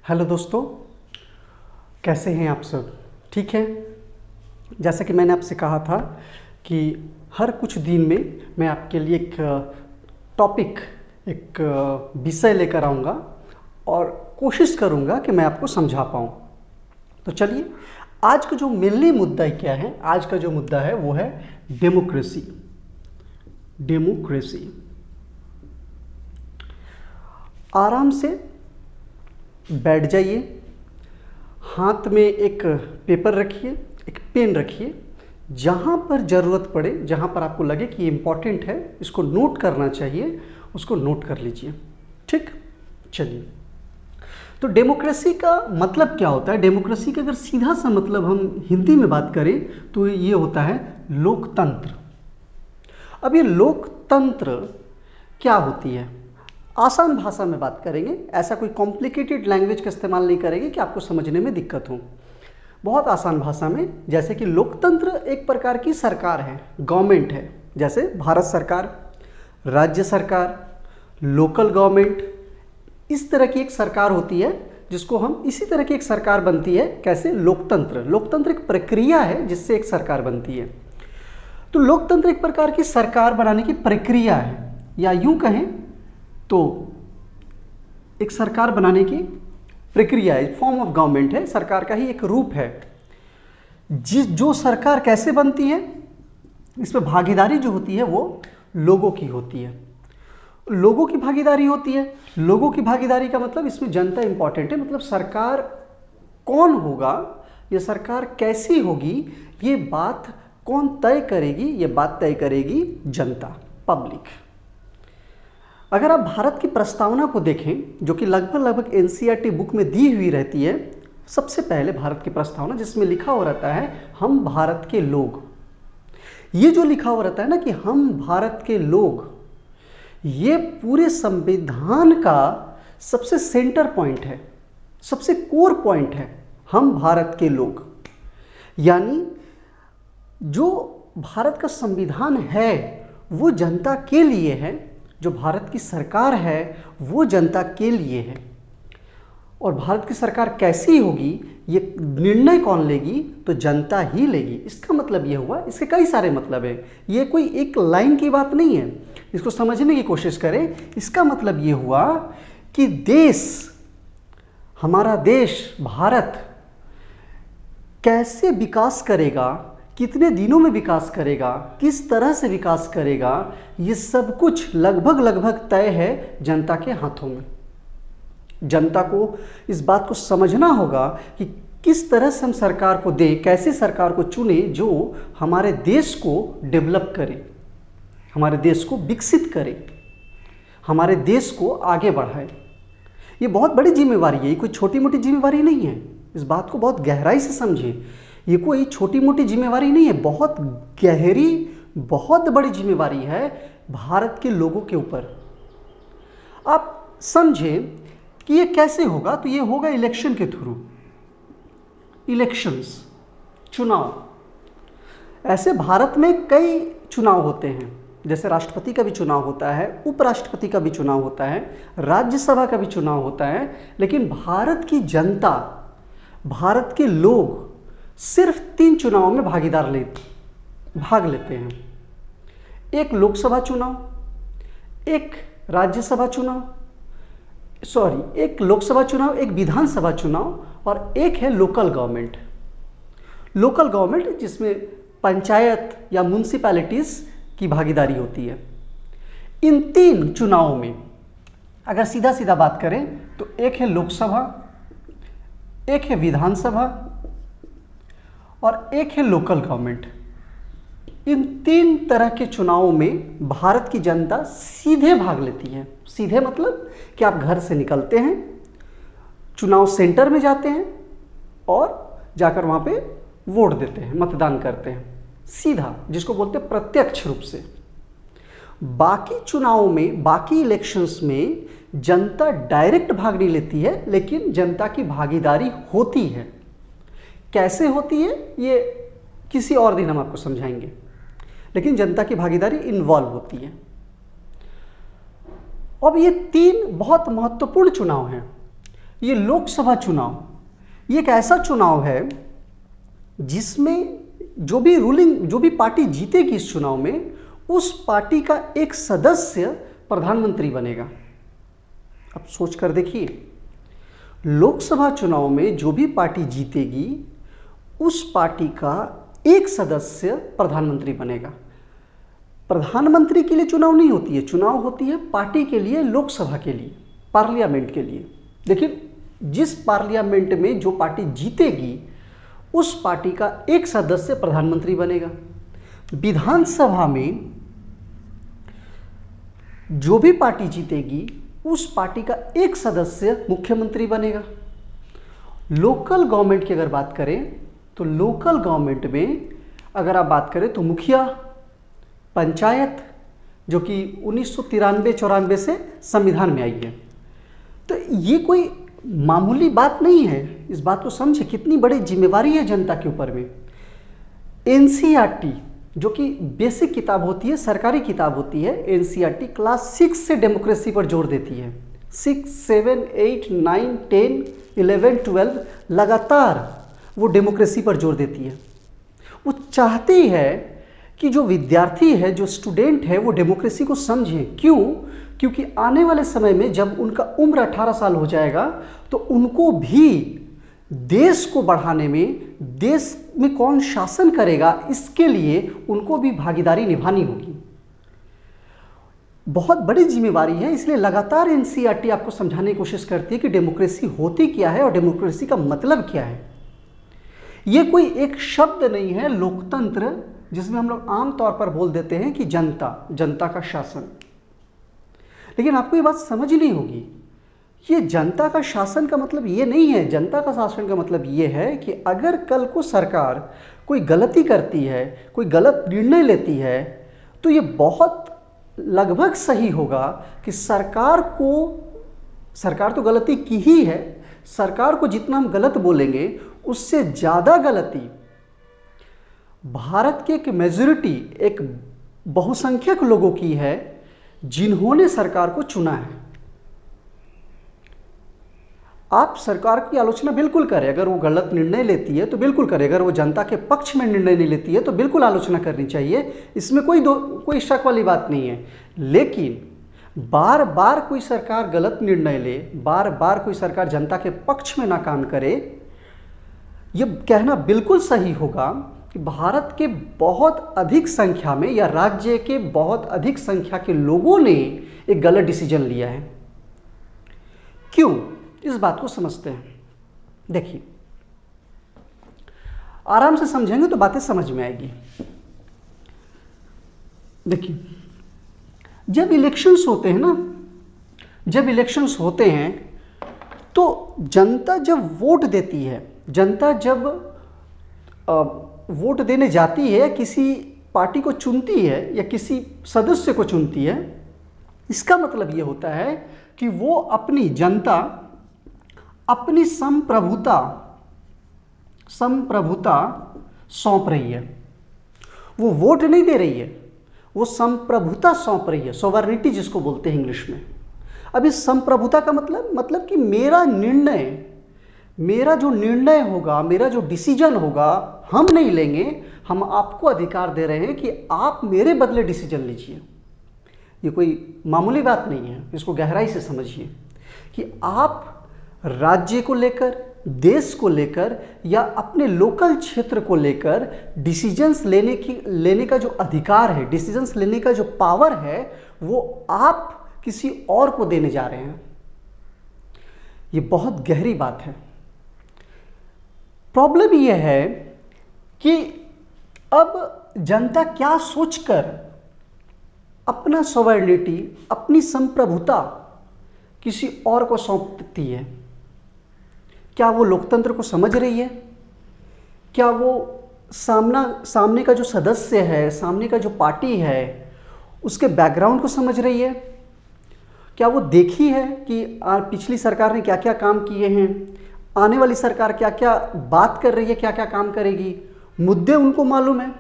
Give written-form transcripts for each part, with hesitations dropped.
Hello दोस्तों, कैसे हैं आप सब? ठीक है। जैसा कि मैंने आपसे कहा था कि हर कुछ दिन में मैं आपके लिए एक टॉपिक, एक विषय लेकर आऊँगा और कोशिश करूँगा कि मैं आपको समझा पाऊँ। तो चलिए, आज का जो मेनली मुद्दा क्या है, आज का जो मुद्दा है वो है डेमोक्रेसी। डेमोक्रेसी। आराम से बैठ जाइए, हाथ में एक पेपर रखिए, एक पेन रखिए। जहाँ पर ज़रूरत पड़े, जहाँ पर आपको लगे कि ये इम्पॉर्टेंट है, इसको नोट करना चाहिए, उसको नोट कर लीजिए। ठीक, चलिए। तो डेमोक्रेसी का मतलब क्या होता है? डेमोक्रेसी का अगर सीधा सा मतलब हम हिंदी में बात करें तो ये होता है लोकतंत्र। अब ये लोकतंत्र क्या होती है? आसान भाषा में बात करेंगे, ऐसा कोई कॉम्प्लिकेटेड लैंग्वेज का इस्तेमाल नहीं करेंगे कि आपको समझने में दिक्कत हो। बहुत आसान भाषा में, जैसे कि लोकतंत्र एक प्रकार की सरकार है, गवर्नमेंट है। जैसे भारत सरकार, राज्य सरकार, लोकल गवर्नमेंट, इस तरह की एक सरकार होती है जिसको हम, इसी तरह की एक सरकार बनती है। कैसे? लोकतंत्र। लोकतंत्र एक प्रक्रिया है जिससे एक सरकार बनती है। तो लोकतंत्र एक प्रकार की सरकार बनाने की प्रक्रिया है, या यूं कहें तो एक सरकार बनाने की प्रक्रिया है, फॉर्म ऑफ गवर्नमेंट है, सरकार का ही एक रूप है। जो सरकार कैसे बनती है, इसमें भागीदारी जो होती है वो लोगों की होती है। लोगों की भागीदारी होती है। लोगों की भागीदारी का मतलब, इसमें जनता इंपॉर्टेंट है। मतलब सरकार कौन होगा, ये सरकार कैसी होगी, ये बात कौन तय करेगी? ये बात तय करेगी जनता, पब्लिक। अगर आप भारत की प्रस्तावना को देखें, जो कि लगभग एनसीईआरटी बुक में दी हुई रहती है, सबसे पहले भारत की प्रस्तावना जिसमें लिखा हुआ रहता है हम भारत के लोग। ये जो लिखा हुआ रहता है ना कि हम भारत के लोग, ये पूरे संविधान का सबसे सेंटर पॉइंट है, सबसे कोर पॉइंट है, हम भारत के लोग। यानी जो भारत का संविधान है वो जनता के लिए है, जो भारत की सरकार है वो जनता के लिए है। और भारत की सरकार कैसी होगी, ये निर्णय कौन लेगी? तो जनता ही लेगी। इसका मतलब ये हुआ, इसके कई सारे मतलब है, ये कोई एक लाइन की बात नहीं है, इसको समझने की कोशिश करें। इसका मतलब ये हुआ कि देश, हमारा देश भारत कैसे विकास करेगा, कितने दिनों में विकास करेगा, किस तरह से विकास करेगा, ये सब कुछ लगभग तय है जनता के हाथों में। जनता को इस बात को समझना होगा कि किस तरह से हम सरकार को दें, कैसे सरकार को चुने जो हमारे देश को डेवलप करे, हमारे देश को विकसित करे, हमारे देश को आगे बढ़ाए। ये बहुत बड़ी जिम्मेवारी है, ये कोई छोटी मोटी जिम्मेवारी नहीं है। इस बात को बहुत गहराई से समझिए, ये कोई छोटी मोटी जिम्मेवारी नहीं है, बहुत गहरी, बहुत बड़ी जिम्मेवारी है भारत के लोगों के ऊपर। आप समझें कि ये कैसे होगा, तो ये होगा इलेक्शन के थ्रू। इलेक्शंस, चुनाव। ऐसे भारत में कई चुनाव होते हैं, जैसे राष्ट्रपति का भी चुनाव होता है, उपराष्ट्रपति का भी चुनाव होता है, राज्यसभा का भी चुनाव होता है। लेकिन भारत की जनता, भारत के लोग सिर्फ 3 चुनावों में भाग लेते हैं। एक लोकसभा चुनाव, एक राज्यसभा चुनाव, एक लोकसभा चुनाव, एक विधानसभा चुनाव, और एक है लोकल गवर्नमेंट। लोकल गवर्नमेंट जिसमें पंचायत या म्युनिसिपैलिटीज की भागीदारी होती है। इन 3 चुनावों में अगर सीधा सीधा बात करें तो एक है लोकसभा, एक है विधानसभा और एक है लोकल गवर्नमेंट। इन 3 तरह के चुनावों में भारत की जनता सीधे भाग लेती है। सीधे मतलब कि आप घर से निकलते हैं, चुनाव सेंटर में जाते हैं और जाकर वहां पे वोट देते हैं, मतदान करते हैं, सीधा, जिसको बोलते हैं प्रत्यक्ष रूप से। बाकी चुनावों में, बाकी इलेक्शंस में जनता डायरेक्ट भाग नहीं लेती है, लेकिन जनता की भागीदारी होती है। कैसे होती है ये किसी और दिन हम आपको समझाएंगे, लेकिन जनता की भागीदारी इन्वॉल्व होती है। अब ये 3 बहुत महत्वपूर्ण चुनाव हैं। ये लोकसभा चुनाव ये एक ऐसा चुनाव है जिसमें जो भी पार्टी जीतेगी इस चुनाव में, उस पार्टी का एक सदस्य प्रधानमंत्री बनेगा। अब सोच कर देखिए, लोकसभा चुनाव में जो भी पार्टी जीतेगी उस पार्टी का एक सदस्य प्रधानमंत्री बनेगा। प्रधानमंत्री के लिए चुनाव नहीं होती है, चुनाव होती है पार्टी के लिए, लोकसभा के लिए, पार्लियामेंट के लिए। लेकिन जिस पार्लियामेंट में जो पार्टी जीतेगी उस पार्टी का एक सदस्य प्रधानमंत्री बनेगा। विधानसभा में जो भी पार्टी जीतेगी उस पार्टी का एक सदस्य मुख्यमंत्री बनेगा। लोकल गवर्नमेंट की अगर बात करें तो लोकल गवर्नमेंट में अगर आप बात करें तो मुखिया, पंचायत, जो कि 1993-94 से संविधान में आई है। तो ये कोई मामूली बात नहीं है, इस बात को समझे कितनी बड़ी जिम्मेवारी है जनता के ऊपर में। एनसीईआरटी जो कि बेसिक किताब होती है, सरकारी किताब होती है, एनसीईआरटी क्लास 6 से डेमोक्रेसी पर जोर देती है। 6, 7, 8, 9, 10, 11, 12 लगातार वो डेमोक्रेसी पर जोर देती है। वो चाहती है कि जो विद्यार्थी है, जो स्टूडेंट है, वो डेमोक्रेसी को समझे। क्यों? क्योंकि आने वाले समय में जब उनका उम्र 18 साल हो जाएगा तो उनको भी देश को बढ़ाने में, देश में कौन शासन करेगा, इसके लिए उनको भी भागीदारी निभानी होगी। बहुत बड़ी जिम्मेवारी है, इसलिए लगातार एनसीईआरटी आपको समझाने की कोशिश करती है कि डेमोक्रेसी होती क्या है और डेमोक्रेसी का मतलब क्या है। ये कोई एक शब्द नहीं है लोकतंत्र, जिसमें हम लोग आमतौर पर बोल देते हैं कि जनता, जनता का शासन। लेकिन आपको ये बात समझनी होगी, ये जनता का शासन का मतलब ये नहीं है। जनता का शासन का मतलब ये है कि अगर कल को सरकार कोई गलती करती है, कोई गलत निर्णय लेती है, तो ये बहुत लगभग सही होगा कि सरकार तो गलती की ही है, सरकार को जितना हम गलत बोलेंगे उससे ज़्यादा गलती भारत के एक मेजॉरिटी, एक बहुसंख्यक लोगों की है जिन्होंने सरकार को चुना है। आप सरकार की आलोचना बिल्कुल करें, अगर वो गलत निर्णय लेती है तो बिल्कुल करें, अगर वो जनता के पक्ष में निर्णय नहीं लेती है तो बिल्कुल आलोचना करनी चाहिए, इसमें कोई शक वाली बात नहीं है। लेकिन बार बार कोई सरकार गलत निर्णय ले, बार बार कोई सरकार जनता के पक्ष में ना काम करे, ये कहना बिल्कुल सही होगा कि भारत के बहुत अधिक संख्या में या राज्य के बहुत अधिक संख्या के लोगों ने एक गलत डिसीजन लिया है। क्यों? इस बात को समझते हैं। देखिए, आराम से समझेंगे तो बातें समझ में आएगी। देखिए, जब इलेक्शंस होते हैं ना, जब इलेक्शंस होते हैं तो जनता जब वोट देती है, जनता जब वोट देने जाती है, किसी पार्टी को चुनती है या किसी सदस्य को चुनती है, इसका मतलब ये होता है कि वो अपनी जनता अपनी संप्रभुता सौंप रही है। वो वोट नहीं दे रही है, वो संप्रभुता सौंप रही है, सोवरेनिटी जिसको बोलते हैं इंग्लिश में। अब इस संप्रभुता का मतलब कि मेरा जो निर्णय होगा, मेरा जो डिसीजन होगा, हम नहीं लेंगे, हम आपको अधिकार दे रहे हैं कि आप मेरे बदले डिसीजन लीजिए। ये कोई मामूली बात नहीं है, इसको गहराई से समझिए कि आप राज्य को लेकर, देश को लेकर या अपने लोकल क्षेत्र को लेकर डिसीजंस लेने का जो अधिकार है, डिसीजंस लेने का जो पावर है, वो आप किसी और को देने जा रहे हैं। ये बहुत गहरी बात है। प्रॉब्लम यह है कि अब जनता क्या सोचकर अपना सॉवरेनिटी, अपनी संप्रभुता किसी और को सौंपती है। क्या वो लोकतंत्र को समझ रही है? क्या वो सामने का जो सदस्य है, सामने का जो पार्टी है, उसके बैकग्राउंड को समझ रही है? क्या वो देखी है कि पिछली सरकार ने क्या क्या काम किए हैं, आने वाली सरकार क्या क्या बात कर रही है, क्या क्या काम करेगी? मुद्दे उनको मालूम है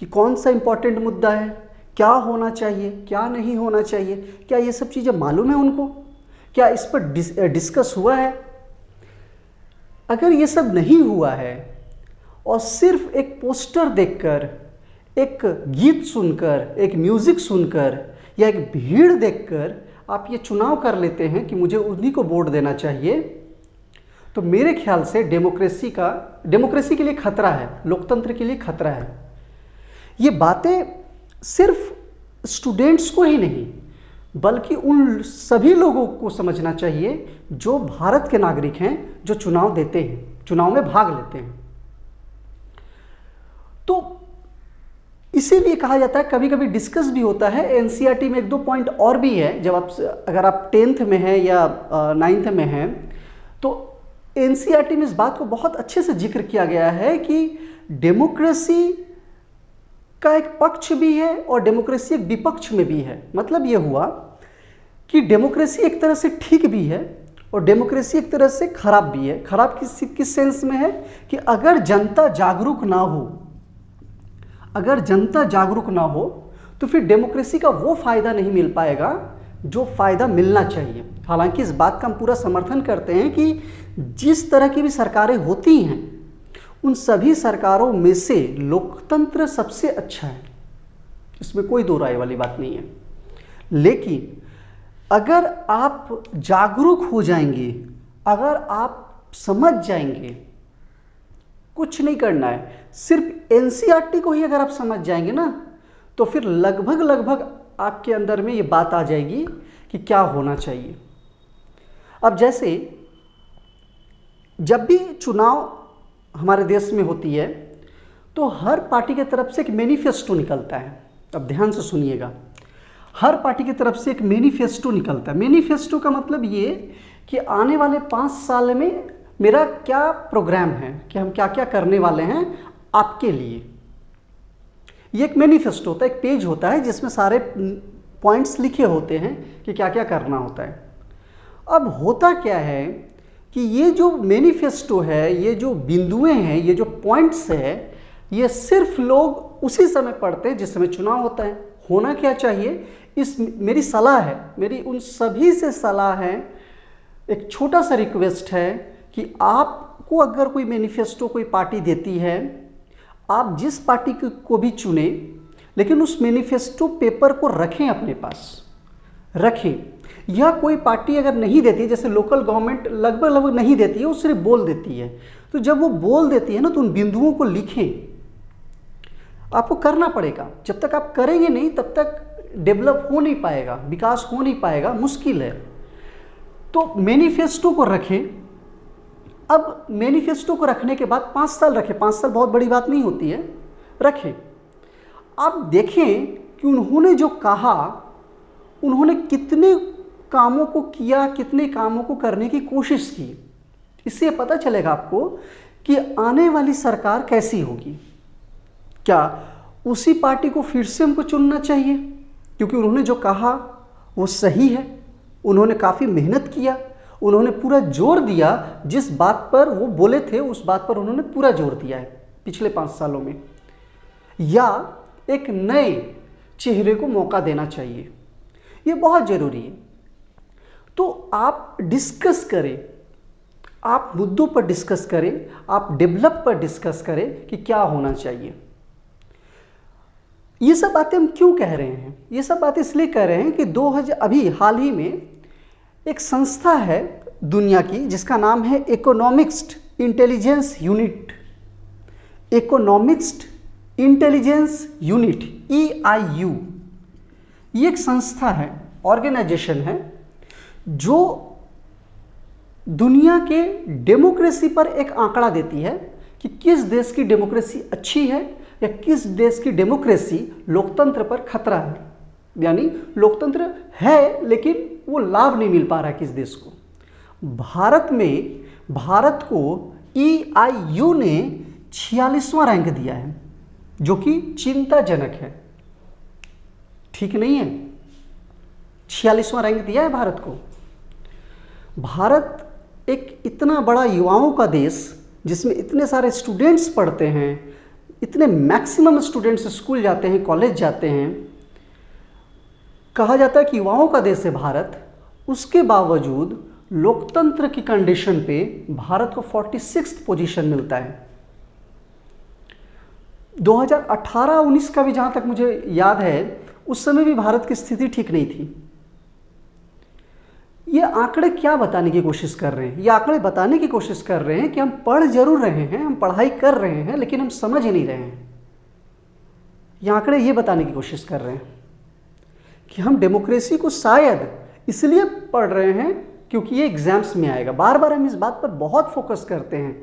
कि कौन सा इंपॉर्टेंट मुद्दा है, क्या होना चाहिए, क्या नहीं होना चाहिए? क्या ये सब चीज़ें मालूम है उनको? क्या इस पर डिस्कस हुआ है? अगर ये सब नहीं हुआ है और सिर्फ एक पोस्टर देखकर, एक गीत सुनकर, एक म्यूजिक सुनकर या एक भीड़ देखकर आप ये चुनाव कर लेते हैं कि मुझे उन्हीं को वोट देना चाहिए, तो मेरे ख्याल से डेमोक्रेसी के लिए खतरा है, लोकतंत्र के लिए खतरा है। ये बातें सिर्फ स्टूडेंट्स को ही नहीं बल्कि उन सभी लोगों को समझना चाहिए जो भारत के नागरिक हैं, जो चुनाव देते हैं, चुनाव में भाग लेते हैं। तो इसीलिए कहा जाता है, कभी कभी डिस्कस भी होता है एनसीईआरटी में। एक दो पॉइंट और भी है, जब अगर आप 10th में हैं या 9th में हैं तो एनसीईआरटी में इस बात को बहुत अच्छे से जिक्र किया गया है कि डेमोक्रेसी का एक पक्ष भी है और डेमोक्रेसी एक विपक्ष में भी है। मतलब यह हुआ कि डेमोक्रेसी एक तरह से ठीक भी है और डेमोक्रेसी एक तरह से खराब भी है। खराब किस सेंस में है कि अगर जनता जागरूक ना हो, तो फिर डेमोक्रेसी का वो फायदा नहीं मिल पाएगा जो फायदा मिलना चाहिए। हालांकि इस बात का हम पूरा समर्थन करते हैं कि जिस तरह की भी सरकारें होती हैं उन सभी सरकारों में से लोकतंत्र सबसे अच्छा है, इसमें कोई दो राय वाली बात नहीं है। लेकिन अगर आप जागरूक हो जाएंगे, अगर आप समझ जाएंगे, कुछ नहीं करना है, सिर्फ एनसीईआरटी को ही अगर आप समझ जाएंगे ना, तो फिर लगभग आपके अंदर में ये बात आ जाएगी कि क्या होना चाहिए। अब जैसे जब भी चुनाव हमारे देश में होती है तो हर पार्टी की तरफ से एक मैनिफेस्टो निकलता है। अब ध्यान से सुनिएगा, हर पार्टी की तरफ से एक मैनिफेस्टो निकलता है। मैनिफेस्टो का मतलब ये कि आने वाले 5 साल में मेरा क्या प्रोग्राम है, कि हम क्या क्या करने वाले हैं आपके लिए। ये एक मैनिफेस्टो होता है, एक पेज होता है जिसमें सारे पॉइंट्स लिखे होते हैं कि क्या क्या करना होता है। अब होता क्या है कि ये जो मैनिफेस्टो है, ये जो बिंदुएं हैं, ये जो पॉइंट्स है, ये सिर्फ लोग उसी समय पढ़ते हैं जिस समय चुनाव होता है। होना क्या चाहिए, मेरी सलाह है, मेरी उन सभी से सलाह है, एक छोटा सा रिक्वेस्ट है कि आपको अगर कोई मैनिफेस्टो कोई पार्टी देती है, आप जिस पार्टी को भी चुने, लेकिन उस मैनिफेस्टो पेपर को रखें, अपने पास रखें। या कोई पार्टी अगर नहीं देती, जैसे लोकल गवर्नमेंट लगभग नहीं देती है, वो सिर्फ बोल देती है, तो जब वो बोल देती है ना, तो उन बिंदुओं को लिखें। आपको करना पड़ेगा, जब तक आप करेंगे नहीं तब तक डेवलप हो नहीं पाएगा, विकास हो नहीं पाएगा, मुश्किल है। तो मैनिफेस्टो को रखें। अब मैनिफेस्टो को रखने के बाद 5 साल रखें, 5 साल बहुत बड़ी बात नहीं होती है, रखें। आप देखें कि उन्होंने जो कहा, उन्होंने कितने कामों को किया, कितने कामों को करने की कोशिश की। इससे पता चलेगा आपको कि आने वाली सरकार कैसी होगी। क्या उसी पार्टी को फिर से हमको चुनना चाहिए क्योंकि उन्होंने जो कहा वो सही है, उन्होंने काफ़ी मेहनत किया, उन्होंने पूरा जोर दिया, जिस बात पर वो बोले थे उस बात पर उन्होंने पूरा जोर दिया है पिछले 5 सालों में, या एक नए चेहरे को मौका देना चाहिए। ये बहुत ज़रूरी है। तो आप डिस्कस करें, आप मुद्दों पर डिस्कस करें, आप डेवलप पर डिस्कस करें कि क्या होना चाहिए। ये सब बातें हम क्यों कह रहे हैं? ये सब बातें इसलिए कह रहे हैं कि 2000 अभी हाल ही में एक संस्था है दुनिया की जिसका नाम है economics intelligence unit, economics intelligence unit, EIU। ये एक संस्था है, ऑर्गेनाइजेशन है, जो दुनिया के डेमोक्रेसी पर एक आंकड़ा देती है कि किस देश की डेमोक्रेसी अच्छी है या किस देश की डेमोक्रेसी लोकतंत्र पर खतरा है। यानी लोकतंत्र है लेकिन वो लाभ नहीं मिल पा रहा है किस देश को। भारत को EIU ने 46वां रैंक दिया है, जो कि चिंताजनक है, ठीक नहीं है। 46वां रैंक दिया है भारत को। भारत एक इतना बड़ा युवाओं का देश जिसमें इतने सारे स्टूडेंट्स पढ़ते हैं, इतने मैक्सिमम स्टूडेंट्स स्कूल जाते हैं, कॉलेज जाते हैं, कहा जाता है कि युवाओं का देश है भारत। उसके बावजूद लोकतंत्र की कंडीशन पे भारत को 46th पोजीशन मिलता है। 2018-19 का भी जहां तक मुझे याद है, उस समय भी भारत की स्थिति ठीक नहीं थी। ये आंकड़े क्या बताने की कोशिश कर रहे हैं? ये आंकड़े बताने की कोशिश कर रहे हैं कि हम पढ़ जरूर रहे हैं, हम पढ़ाई कर रहे हैं, लेकिन हम समझ नहीं रहे हैं। ये आंकड़े ये बताने की कोशिश कर रहे हैं कि हम डेमोक्रेसी को शायद इसलिए पढ़ रहे हैं क्योंकि ये एग्जाम्स में आएगा। बार बार हम इस बात पर बहुत फोकस करते हैं,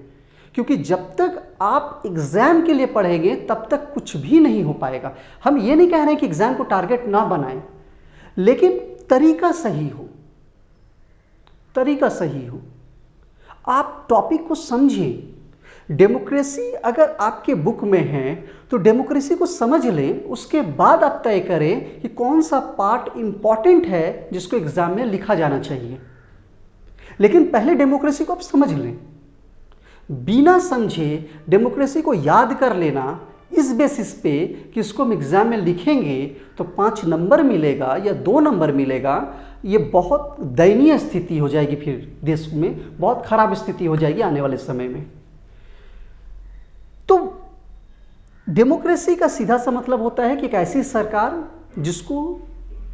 क्योंकि जब तक आप एग्जाम के लिए पढ़ेंगे तब तक कुछ भी नहीं हो पाएगा। हम ये नहीं कह रहे हैं कि एग्जाम को टारगेट ना बनाएं, लेकिन तरीका सही हो, तरीका सही हो। आप टॉपिक को समझें। डेमोक्रेसी अगर आपके बुक में है तो डेमोक्रेसी को समझ लें, उसके बाद आप तय करें कि कौन सा पार्ट इंपॉर्टेंट है जिसको एग्जाम में लिखा जाना चाहिए। लेकिन पहले डेमोक्रेसी को आप समझ लें। बिना समझे डेमोक्रेसी को याद कर लेना इस बेसिस पे कि इसको हम एग्जाम में लिखेंगे तो 5 नंबर मिलेगा या 2 नंबर मिलेगा, ये बहुत दयनीय स्थिति हो जाएगी। फिर देश में बहुत खराब स्थिति हो जाएगी आने वाले समय में। तो डेमोक्रेसी का सीधा सा मतलब होता है कि एक ऐसी सरकार जिसको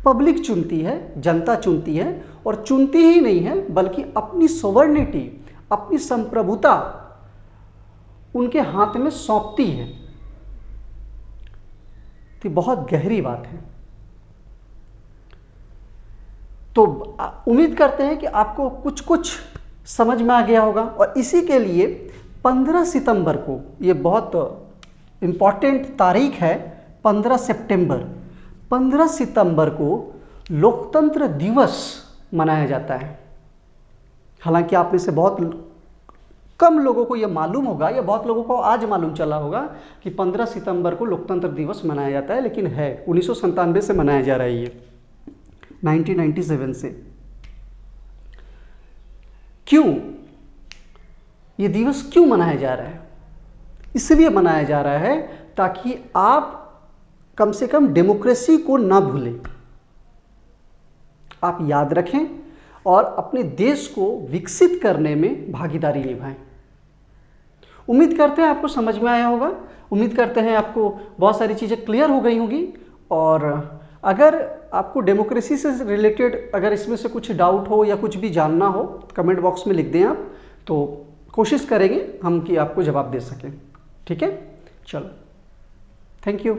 पब्लिक चुनती है, जनता चुनती है, और चुनती ही नहीं है बल्कि अपनी सोवर्निटी, अपनी संप्रभुता उनके हाथ में सौंपती है। तो बहुत गहरी बात है। तो उम्मीद करते हैं कि आपको कुछ कुछ समझ में आ गया होगा। और इसी के लिए 15 सितंबर को, ये बहुत इम्पॉर्टेंट तारीख है, 15 सितंबर, 15 सितंबर को लोकतंत्र दिवस मनाया जाता है। हालांकि आप में से बहुत कम लोगों को यह मालूम होगा, या बहुत लोगों को आज मालूम चला होगा कि 15 सितंबर को लोकतंत्र दिवस मनाया जाता है, लेकिन है 1997 से मनाया जा रहा है, ये 1997 से। क्यों ये दिवस क्यों मनाया जा रहा है? इसलिए मनाया जा रहा है ताकि आप कम से कम डेमोक्रेसी को ना भूलें, आप याद रखें और अपने देश को विकसित करने में भागीदारी निभाएं। उम्मीद करते हैं आपको समझ में आया होगा। उम्मीद करते हैं आपको बहुत सारी चीज़ें क्लियर हो गई होंगी। और अगर आपको डेमोक्रेसी से रिलेटेड अगर इसमें से कुछ डाउट हो या कुछ भी जानना हो, कमेंट बॉक्स में लिख दें आप, तो कोशिश करेंगे हम कि आपको जवाब दे सकें। ठीक है, चलो, थैंक यू।